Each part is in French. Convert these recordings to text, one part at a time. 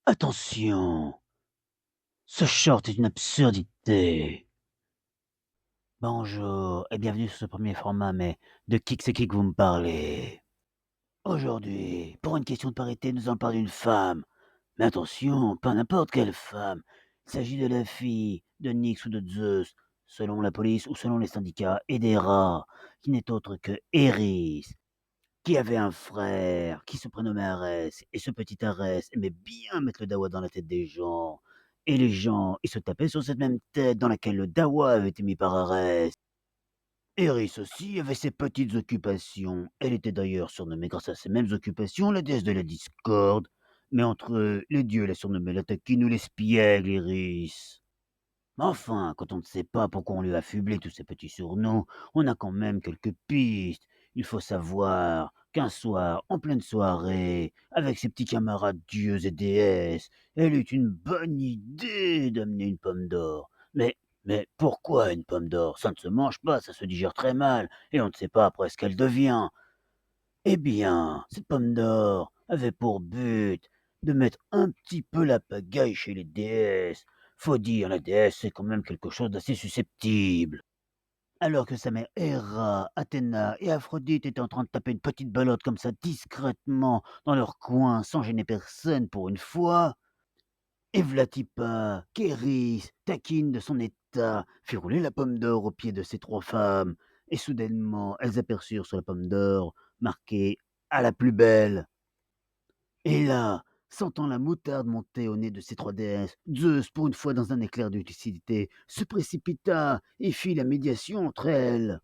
Attention, ce short est une absurdité. Bonjour et bienvenue sur ce premier format, mais de qui que c'est qui que vous me parlez? Aujourd'hui, pour une question de parité, nous allons parler d'une femme. Mais attention, pas n'importe quelle femme. Il s'agit de la fille de Nyx ou de Zeus, selon la police ou selon les syndicats, et des rats, qui n'est autre que Eris, qui avait un frère qui se prénommait Arès, et ce petit Arès aimait bien mettre le dawa dans la tête des gens. Et les gens, ils se tapaient sur cette même tête dans laquelle le dawa avait été mis par Arès. Eris aussi avait ses petites occupations. Elle était d'ailleurs surnommée grâce à ces mêmes occupations la déesse de la discorde. Mais entre eux, les dieux la surnommaient la taquine ou l'espiègle, Eris. Mais enfin, quand on ne sait pas pourquoi on lui a affublé tous ces petits surnoms, on a quand même quelques pistes. Il faut savoir qu'un soir, en pleine soirée, avec ses petits camarades dieux et déesses, elle eut une bonne idée d'amener une pomme d'or. Mais pourquoi une pomme d'or? Ça ne se mange pas, ça se digère très mal, et on ne sait pas après ce qu'elle devient. Eh bien, cette pomme d'or avait pour but de mettre un petit peu la pagaille chez les déesses. Faut dire, la déesse, c'est quand même quelque chose d'assez susceptible. Alors que sa mère Héra, Athéna et Aphrodite étaient en train de taper une petite belote comme ça discrètement dans leur coin sans gêner personne pour une fois, Evlatipa, Kéris, taquine de son état, fit rouler la pomme d'or aux pieds de ces trois femmes, et soudainement elles aperçurent sur la pomme d'or marqué à la plus belle. Et là, sentant la moutarde monter au nez de ces trois déesses, Zeus, pour une fois dans un éclair de lucidité, se précipita et fit la médiation entre elles.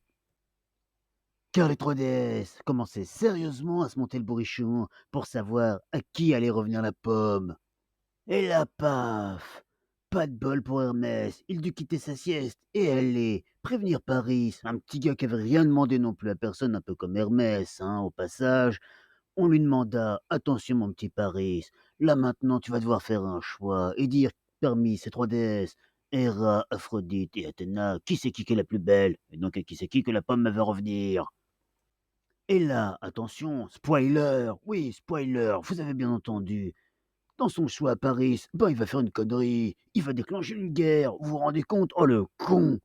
Car les trois déesses commençaient sérieusement à se monter le bourrichon pour savoir à qui allait revenir la pomme. Et là, paf! Pas de bol pour Hermès, il dut quitter sa sieste et aller prévenir Paris, un petit gars qui avait rien demandé non plus à personne, un peu comme Hermès, hein, au passage. On lui demanda: «Attention mon petit Paris, là maintenant tu vas devoir faire un choix et dire parmi ces 3 déesses, Héra, Aphrodite et Athéna, qui est la plus belle? Et donc à qui c'est qui que la pomme va revenir?» Et là, attention, spoiler, oui, spoiler, vous avez bien entendu. Dans son choix à Paris, ben, il va faire une connerie, il va déclencher une guerre, vous vous rendez compte? Oh le con!